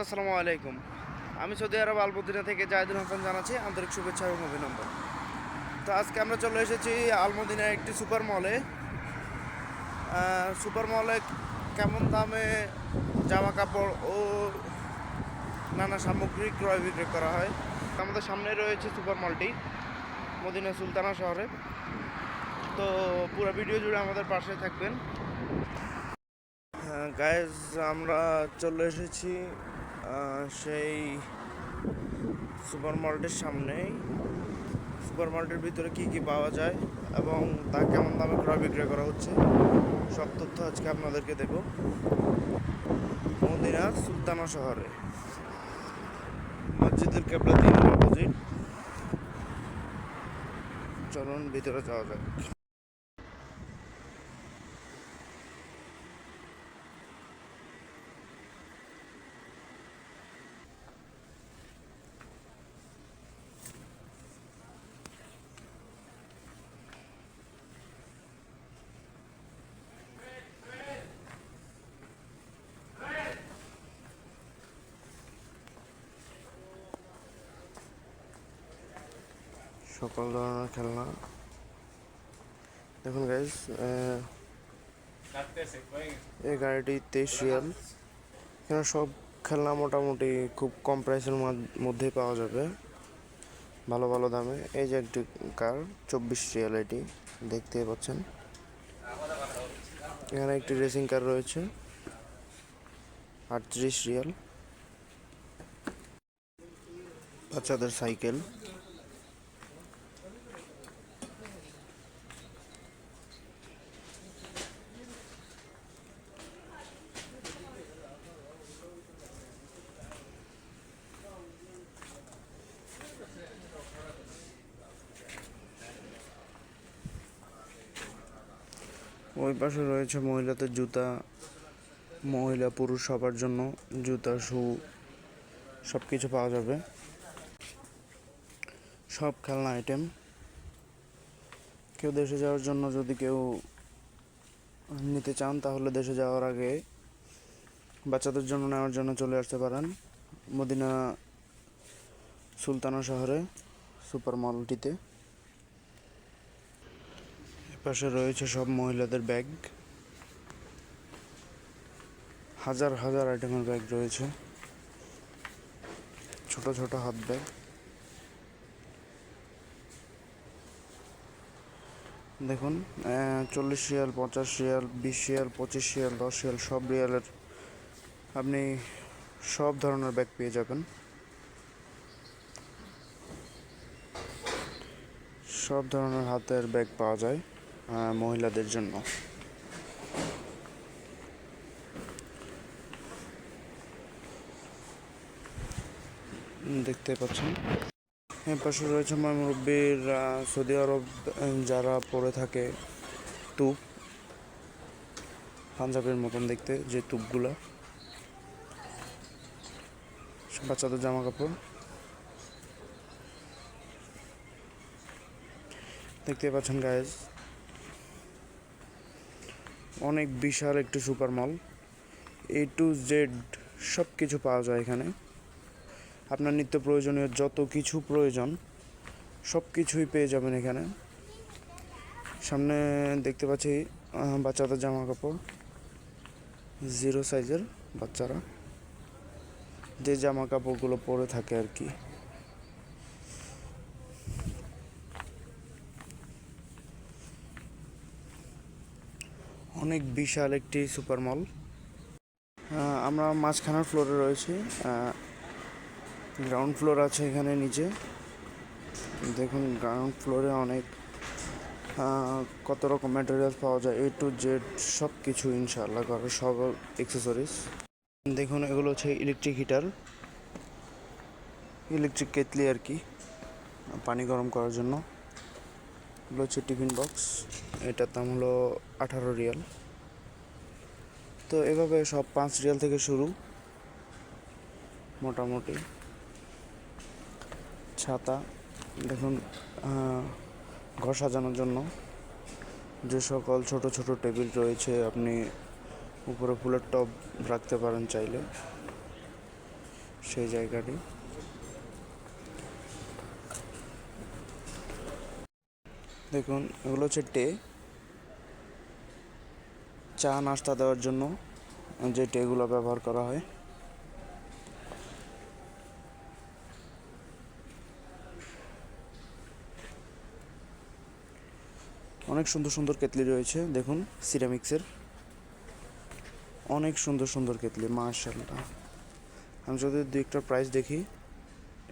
আসসালামু আলাইকুম। আমি সৌদি আরব আলমদিনা থেকে জাহিদুল হাসান জানাচ্ছি আন্তরিক শুভেচ্ছা এবং অভিনন্দন। তো আজকে আমরা চলে এসেছি আলমদিনার একটি সুপার মলে কেমন দামে জামা কাপড় ও নানা সামগ্রী ক্রয় বিক্রয় করা হয়। আমাদের সামনে রয়েছে সুপার মলটি মদিনা সুলতানা শহরে। তো পুরো ভিডিও জুড়ে আমাদের পাশে থাকবেন। গাইজ, আমরা চলে এসেছি সেই সুপার মলটির সামনেই। সুপার মলটির ভিতরে কি কি পাওয়া যায় এবং তা কেমন দামে ক্রয় বিক্রয় করা হচ্ছে সব তথ্য আজকে আপনাদেরকে দেব মদিনা সুলতানা শহরে, মসজিদের কেবলা 3 অপোজিট। চলুন ভিতরে যাওয়া যাক। সকল ধরনের খেলনা দেখুন গাইজ। এই গাড়িটি 23 রিয়াল। এখানে সব খেলনা মোটামুটি খুব কম প্রাইসের মধ্যেই পাওয়া যাবে, ভালো ভালো দামে। এই যে একটি কার 24 রিয়াল, এটি দেখতেই পাচ্ছেন। এখানে একটি রেসিং কার রয়েছে 38 রিয়াল। বাচ্চাদের সাইকেল, ওই পাশে রয়েছে মহিলাদের জুতা, মহিলা পুরুষ সবার জন্য জুতা, শু সব কিছু পাওয়া যাবে। সব খেলনা আইটেম। কেউ দেশে যাওয়ার জন্য যদি কেউ নিতে চান তাহলে দেশে যাওয়ার আগে বাচ্চাদের জন্য নেওয়ার জন্য চলে আসতে পারেন মদিনা সুলতানা শহরে সুপার মলটিতে। পাশে রয়েছে সব মহিলাদের ব্যাগ, হাজার হাজার আইটেমের ব্যাগ রয়েছে, ছোট ছোট হাত ব্যাগ। দেখুন, 40 Real, 50 Real, 20 Real, 25 Real, 10 Real, সব রিয়ালের আপনি সব ধরনের ব্যাগ পেয়ে যাবেন। সব ধরনের হাতের ব্যাগ পাওয়া যায় মহিলাদের জন্য। দেখতে পাচ্ছেন এর পাশে রয়েছে মুরব্বীর সৌদি আরব যারা পরে থাকে তুপ, পাঞ্জাবের মতন দেখতে যে তুপগুলা, বাচ্চাদের জামা কাপড় দেখতে পাচ্ছেন গাইজ। অনেক বিশাল একটি super mall, A to Z সব কিছু পাওয়া যায় এখানে। আপনার নিত্য প্রয়োজনীয় যত কিছু প্রয়োজন সব কিছুই পেয়ে যাবেন এখানে। সামনে দেখতে পাচ্ছি বাচ্চাদের জামা কাপড়, 0 সাইজের বাচ্চারা যে জামা কাপড়গুলো পরে থাকে আর কি। অনেক বিশাল একটি সুপার মল। আমরা মাঝখানের ফ্লোরে রয়েছি, গ্রাউন্ড ফ্লোর আছে এখানে নিচে। দেখুন গ্রাউন্ড ফ্লোরে অনেক কত রকম ম্যাটেরিয়ালস পাওয়া যায়, A to Z সব কিছু ইনশাআল্লাহ ঘরের সব অ্যাক্সেসরিজ। দেখুন এগুলো হচ্ছে ইলেকট্রিক হিটার, ইলেকট্রিক কেটলি আর কি, পানি গরম করার জন্য। এগুলো হচ্ছে টিফিন বক্স, এটার দাম হলো 18 রিয়াল। তো এভাবে সব 5 রিয়াল থেকে শুরু মোটামুটি। ছাতা দেখুন, ঘর সাজানোর জন্য যে সকল ছোট ছোট টেবিল রয়েছে, আপনি উপরে ফুলের টব রাখতে পারেন চাইলে। সেই জায়গাটি। দেখুন এগুলো হচ্ছে চা নাস্তা দেওয়ার জন্য যে টেগুলো ব্যবহার করা হয়। অনেক সুন্দর সুন্দর কেতলি রয়েছে, দেখুন সিরামিক্সের অনেক সুন্দর সুন্দর কেতলি, মাশাআল্লাহ। আমি যদি দুইটার প্রাইস দেখি,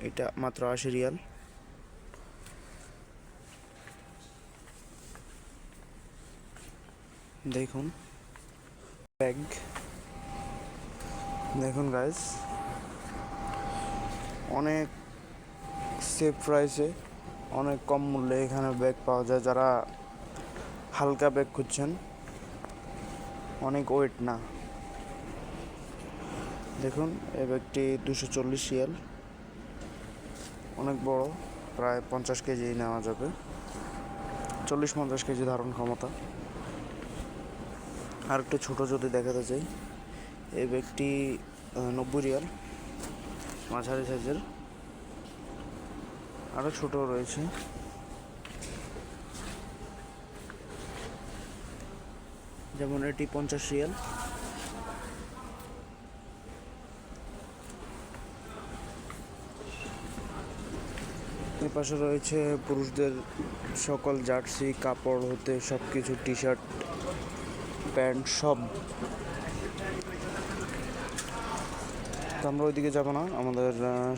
এটা মাত্র 80 রিয়াল। দেখুন ব্যাগ, দেখুন গাইস অনেক সেফ প্রাইসে অনেক কম মূল্যে এখানে ব্যাগ পাওয়া যায়। যারা হালকা ব্যাগ খুঁজছেন, অনেক ওয়েট না। দেখুন এই ব্যাগটি 240 রিয়াল, অনেক বড়, প্রায় 50 কেজি নেওয়া যাবে, 40-50 কেজি ধারণ ক্ষমতা। আর একটু ছোটো যদি দেখাতে চাই, এই ব্যাগটি 90 রিয়াল, মাঝারি সাইজের। আরও ছোটো রয়েছে, যেমন এটি 50 রিয়াল। এর পাশে রয়েছে পুরুষদের সকল জার্সি কাপড় হতে সব কিছু, টি শার্ট, প্যান্ট সব। তো আমরা ওইদিকে যাবো না, আমাদের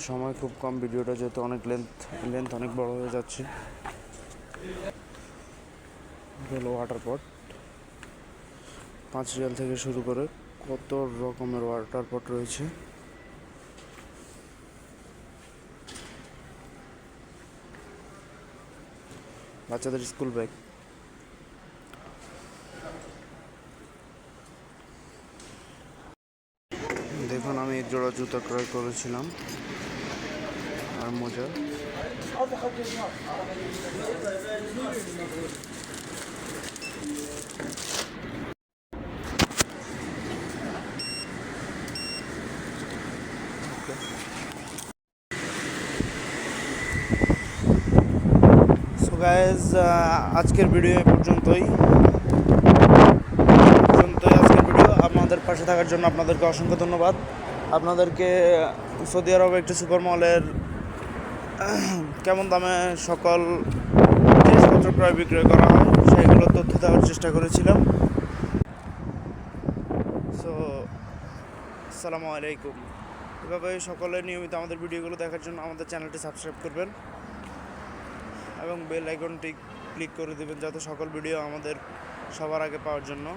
সময় খুব কম, ভিডিওটা যেহেতু অনেক লেন্থ অনেক বড় হয়ে যাচ্ছে। হলো ওয়াটার পট, 5 রিয়াল থেকে শুরু করে কত রকমের ওয়াটার পট রয়েছে। বাচ্চাদের স্কুল ব্যাগ, দেখুন আমি এক জোড়া জুতা ক্রয় করেছিলাম, আর মোজা। সো গাইজ, আজকের ভিডিও পর্যন্তই। আজকের ভিডিও, আপনাদের পাশে থাকার জন্য আপনাদেরকে অসংখ্য ধন্যবাদ। আপনাদেরকে সৌদি আরবে একটি সুপার মলের কেমন দামে সকল জিনিসপত্র ক্রয় বিক্রয় করা হয় সেইগুলোর তথ্য দেওয়ার চেষ্টা করেছিলাম। সো আসসালামু আলাইকুম। এভাবে সকলে নিয়মিত আমাদের ভিডিওগুলো দেখার জন্য আমাদের চ্যানেলটি সাবস্ক্রাইব করবেন এবং বেল আইকনটি ক্লিক করে দেবেন, যাতে সকল ভিডিও আমাদের সবার আগে পাওয়ার জন্য।